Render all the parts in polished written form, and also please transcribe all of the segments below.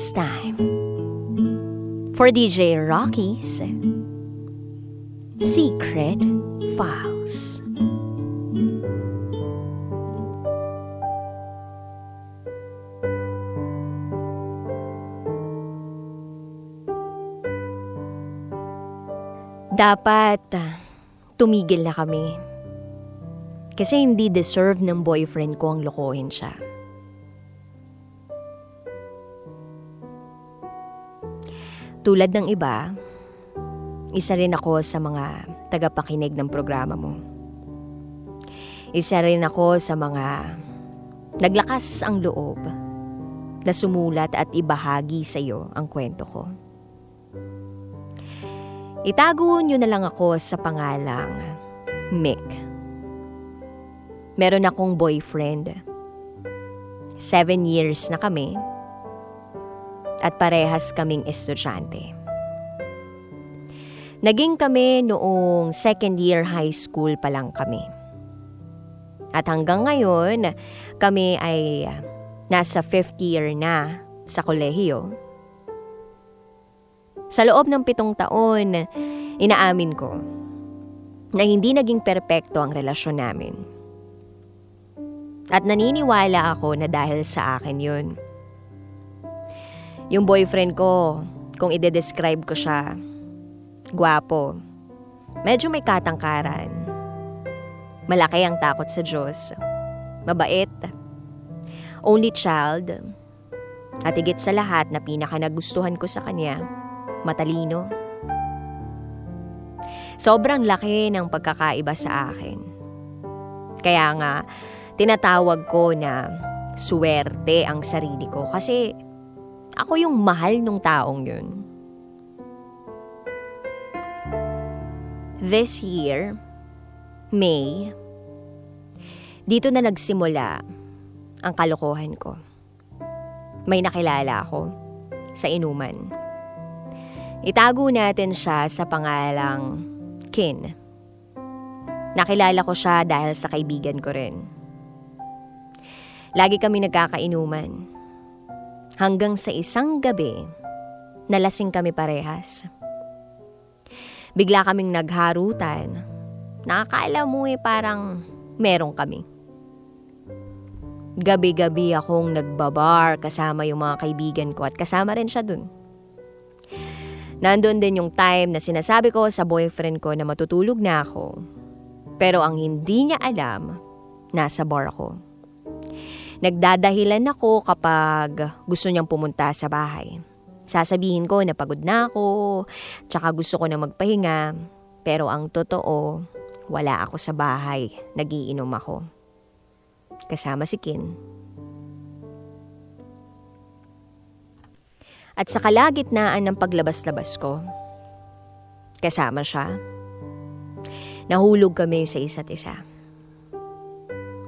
It's time for DJ Rocky's Secret Files. Dapat tumigil na kami. Kasi hindi deserve ng boyfriend ko ang lokohin siya. Tulad ng iba, isa rin ako sa mga tagapakinig ng programa mo. Isa rin ako sa mga naglakas ang loob na sumulat at ibahagi sa iyo ang kwento ko. Itago niyo na lang ako sa pangalang Mick. Meron akong boyfriend. 7 years na kami. At parehas kaming estudyante. Naging kami noong 2nd year high school pa lang kami. At hanggang ngayon, kami ay nasa 5th year na sa kolehiyo. Sa loob ng 7 taon, inaamin ko na hindi naging perpekto ang relasyon namin. At naniniwala ako na dahil sa akin yun. Yung boyfriend ko, kung ide-describe ko siya, gwapo, medyo may katangkaran, malaki ang takot sa Diyos, mabait, only child, at higit sa lahat na pinaka-nagustuhan ko sa kanya, matalino. Sobrang laki ng pagkakaiba sa akin. Kaya nga, tinatawag ko na swerte ang sarili ko kasi ako yung mahal nung taong yun. This year, May, dito na nagsimula ang kalokohan ko. May nakilala ako sa inuman. Itago natin siya sa pangalang Kin. Nakilala ko siya dahil sa kaibigan ko rin. Lagi kami nagkakainuman. Hanggang sa isang gabi, nalasing kami parehas. Bigla kaming nagharutan. Nakakala mo parang meron kami. Gabi-gabi akong nagbabar kasama yung mga kaibigan ko at kasama rin siya dun. Nandun din yung time na sinasabi ko sa boyfriend ko na matutulog na ako. Pero ang hindi niya alam, nasa bar ako. Nagdadahilan ako kapag gusto niyang pumunta sa bahay. Sasabihin ko na pagod na ako, tsaka gusto ko na magpahinga. Pero ang totoo, wala ako sa bahay, nagiinom ako. Kasama si Kin. At sa kalagitnaan ng paglabas-labas ko, kasama siya. Nahulog kami sa isa't isa.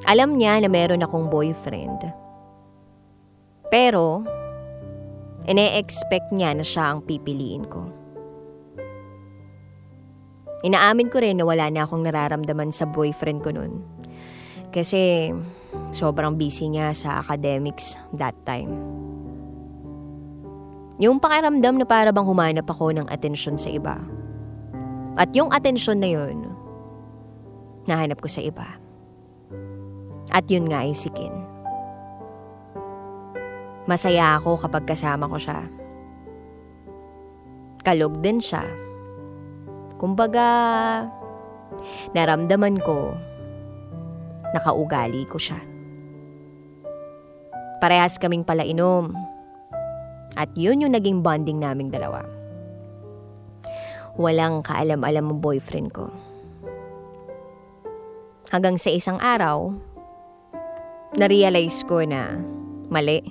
Alam niya na meron akong boyfriend. Pero, ine-expect niya na siya ang pipiliin ko. Inaamin ko rin na wala na akong nararamdaman sa boyfriend ko nun. Kasi, sobrang busy niya sa academics that time. Yung pakiramdam na para bang humanap ako ng atensyon sa iba. At yung atensyon na yun, nahanap ko sa iba. At yun nga ay si Kin. Masaya ako kapag kasama ko siya. Kalog din siya. Kumbaga, naramdaman ko, nakaugali ko siya. Parehas kaming palainom. At yun yung naging bonding naming dalawa. Walang kaalam-alam ang boyfriend ko. Hanggang sa isang araw, na-realize ko na mali.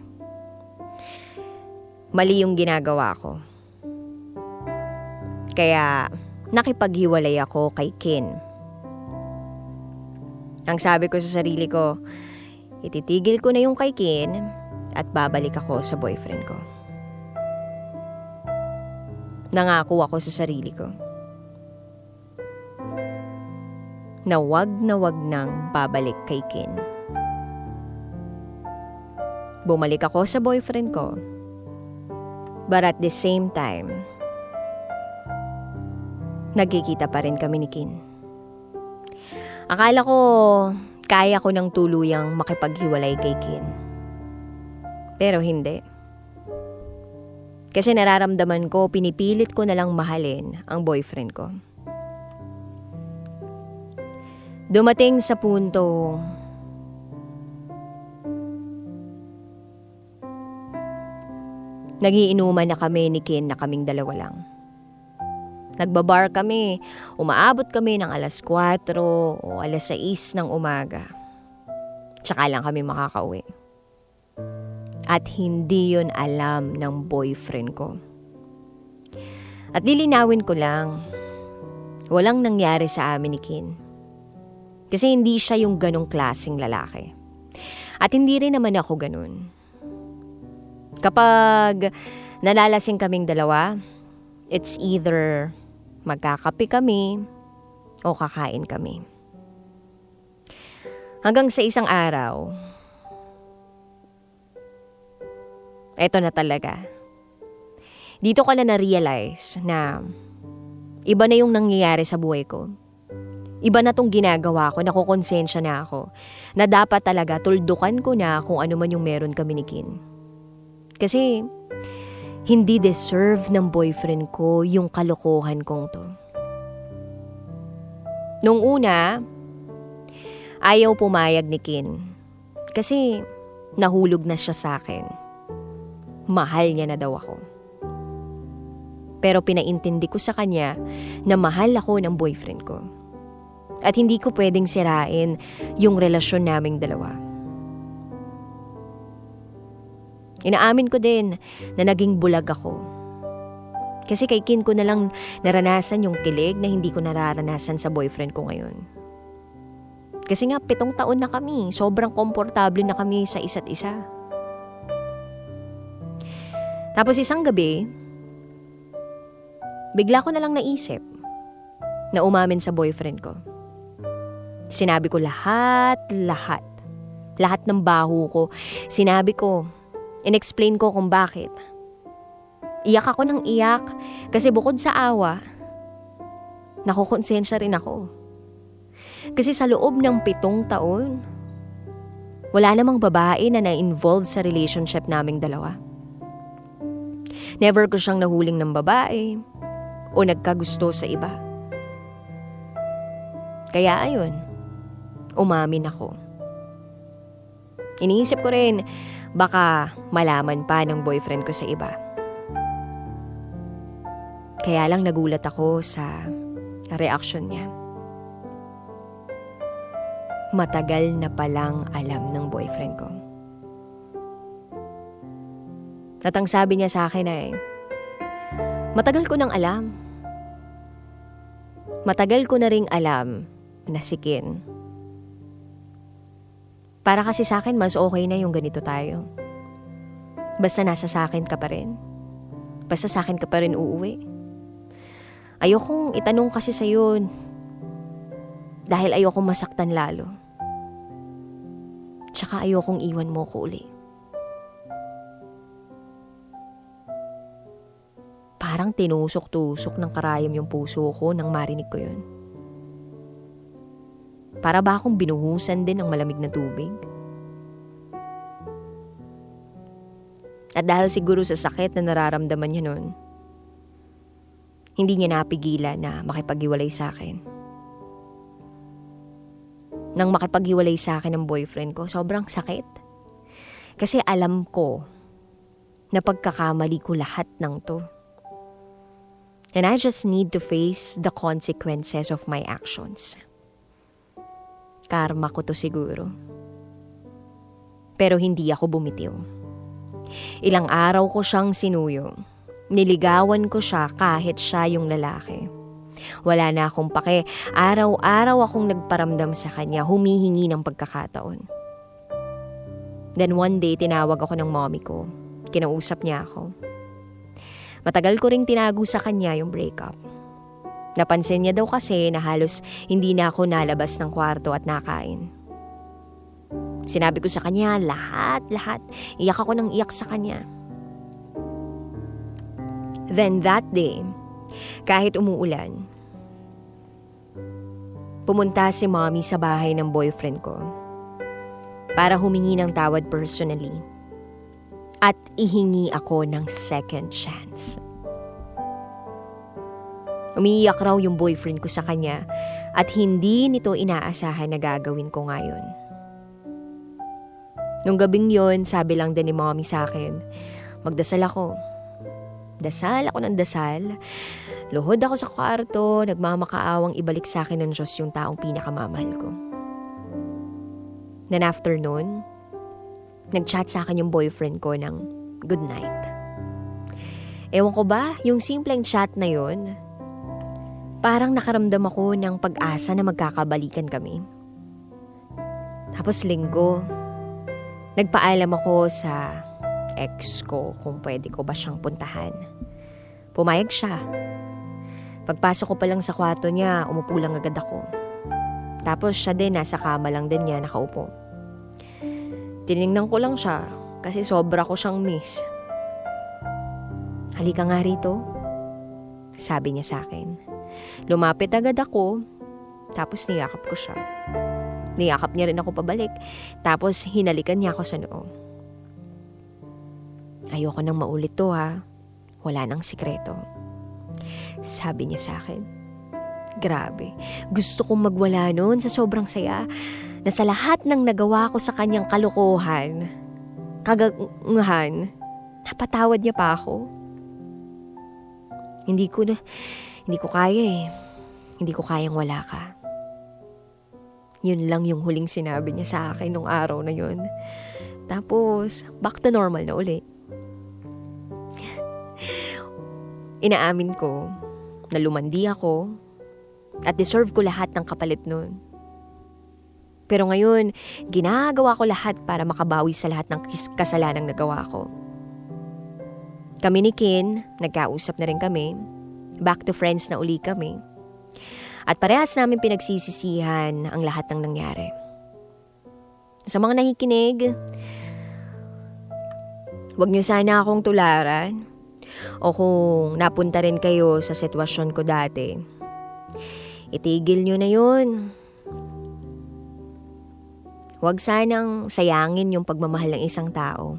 Mali yung ginagawa ko. Kaya nakipaghiwalay ako kay Kin. Ang sabi ko sa sarili ko, ititigil ko na yung kay Kin at babalik ako sa boyfriend ko. Nangako ako sa sarili ko na wag nang babalik kay Kin. Bumalik ako sa boyfriend ko But at the same time, nagkikita pa rin kami ni Kin. Akala ko kaya ko ng tuluyang makipaghiwalay kay Kin. Pero hindi. Kasi nararamdaman ko, pinipilit ko na lang mahalin ang boyfriend ko. Dumating sa punto, nagiinuman na kami ni Kin na kaming dalawa lang. Nagbabar kami, umaabot kami ng alas 4 o alas 6 ng umaga. Tsaka lang kami makakauwi. At hindi yun alam ng boyfriend ko. At lilinawin ko lang, walang nangyari sa amin ni Kin. Kasi hindi siya yung ganong klaseng lalaki. At hindi rin naman ako ganun. Kapag nalalasing kaming dalawa, it's either magkakape kami o kakain kami. Hanggang sa isang araw, eto na talaga. Dito ko na na-realize na iba na yung nangyayari sa buhay ko. Iba na tong ginagawa ko, nakukonsensya na ako, na dapat talaga tuldukan ko na kung ano man yung meron kami ni Kin. Kasi hindi deserve ng boyfriend ko yung kalokohan kong to. Nung una, ayaw pumayag ni Kin kasi nahulog na siya sa akin. Mahal niya na daw ako. Pero pinaintindi ko sa kanya na mahal ako ng boyfriend ko. At hindi ko pwedeng sirain yung relasyon naming dalawa. Inaamin ko din na naging bulag ako. Kasi kay Kin ko na lang naranasan yung kilig na hindi ko nararanasan sa boyfriend ko ngayon. Kasi nga 7 taon na kami, sobrang komportable na kami sa isa't isa. Tapos isang gabi, bigla ko na lang naisip na umamin sa boyfriend ko. Sinabi ko lahat ng baho ko. Sinabi ko, inexplain ko kung bakit. Iyak ako ng iyak kasi bukod sa awa, nakukonsensya rin ako. Kasi sa loob ng 7 taon, wala namang babae na na-involve sa relationship naming dalawa. Never ko siyang nahuling ng babae o nagkagusto sa iba. Kaya ayun, umamin ako. Iniisip ko rin, baka malaman pa ng boyfriend ko sa iba. Kaya lang nagulat ako sa reaction niya. Matagal na palang alam ng boyfriend ko. At ang sabi niya sa akin ay, matagal ko nang alam. Matagal ko na ring alam na si Kin. Para kasi sa akin mas okay na yung ganito tayo. Basta nasa sa akin ka pa rin. Basta sa akin ka pa rin uuwi. Ayokong itanong kasi sa'yo dahil ayokong masaktan lalo. Tsaka ayokong iwan mo ko uli. Parang tinusok-tusok ng karayom yung puso ko nang marinig ko yun. Para ba akong binuhusan din ng malamig na tubig? At dahil siguro sa sakit na nararamdaman niya nun, hindi niya napigilan na makipaghiwalay sa akin. Nang makipaghiwalay sa akin ng boyfriend ko, sobrang sakit. Kasi alam ko na pagkakamali ko lahat ng to. And I just need to face the consequences of my actions. Karma ko to siguro. Pero hindi ako bumitiw. Ilang araw ko siyang sinuyo. Niligawan ko siya kahit siya yung lalaki. Wala na akong pake. Araw-araw akong nagparamdam sa kanya, humihingi ng pagkakataon. Then one day, tinawag ako ng mommy ko. Kinausap niya ako. Matagal ko ring tinago sa kanya yung breakup. Napansin niya daw kasi na halos hindi na ako nalabas ng kwarto at nakain. Sinabi ko sa kanya lahat. Iyak ako ng iyak sa kanya. Then that day, kahit umuulan, pumunta si mommy sa bahay ng boyfriend ko para humingi ng tawad personally at ihingi ako ng second chance. Umiiyak raw yung boyfriend ko sa kanya at hindi nito inaasahan na gagawin ko ngayon. Nung gabing yon, sabi lang din ni mommy sa akin, magdasal ako. Dasal ako ng dasal. Luhod ako sa kwarto, nagmamakaawang ibalik sa akin ng Diyos yung taong pinakamamahal ko. Then after nun, nag-chat sa akin yung boyfriend ko ng good night. Ewan ko ba, yung simpleng chat na yun, parang nakaramdam ako ng pag-asa na magkakabalikan kami. Tapos linggo, nagpaalam ako sa ex ko kung pwede ko ba siyang puntahan. Pumayag siya. Pagpasok ko pa lang sa kwarto niya, umupo lang agad ako. Tapos siya din, nasa kama lang din niya, nakaupo. Tinignan ko lang siya kasi sobra ko siyang miss. Halika nga rito, sabi niya sa akin. Lumapit agad ako, tapos niyakap ko siya. Niyakap niya rin ako pabalik, tapos hinalikan niya ako sa noo. Ayoko nang maulit to ha, wala nang sikreto. Sabi niya sa akin. Grabe, gusto kong magwala noon sa sobrang saya na sa lahat ng nagawa ko sa kanyang kalokohan, kagangahan, napatawad niya pa ako. Hindi ko kaya eh. Hindi ko kayang wala ka. Yun lang yung huling sinabi niya sa akin nung araw na yun. Tapos, back to normal na uli. Inaamin ko na lumandi ako at deserve ko lahat ng kapalit nun. Pero ngayon, ginagawa ko lahat para makabawi sa lahat ng kasalanang nagawa ko. Kami ni Kin, nagkausap na rin kami. Back to friends na uli kami. At parehas namin pinagsisisihan ang lahat ng nangyari. Sa mga nakikinig, huwag niyo sana akong tularan. O kung napunta rin kayo sa sitwasyon ko dati, itigil nyo na yun. Huwag sanang sayangin yung pagmamahal ng isang tao.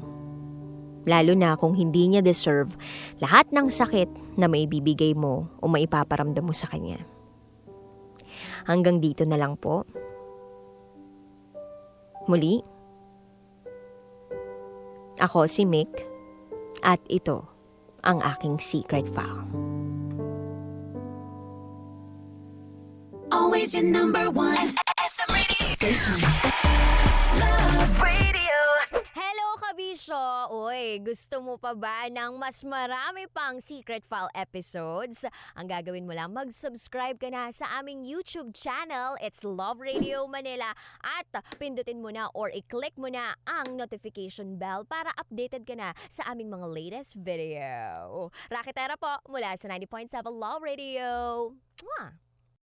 Lalo na kung hindi niya deserve lahat ng sakit na maibibigay mo o maipaparamdam mo sa kanya. Hanggang dito na lang po. Muli, ako si Mick at ito ang aking secret file. Always your number one SM radio station. Love Radio. Hello, kabisyo! Uy, gusto mo pa ba ng mas marami pang Secret File episodes? Ang gagawin mo lang, mag-subscribe ka na sa aming YouTube channel. It's Love Radio Manila. At pindutin mo na or i-click mo na ang notification bell para updated ka na sa aming mga latest video. Rakitera po mula sa 90.7 Love Radio. Mwah!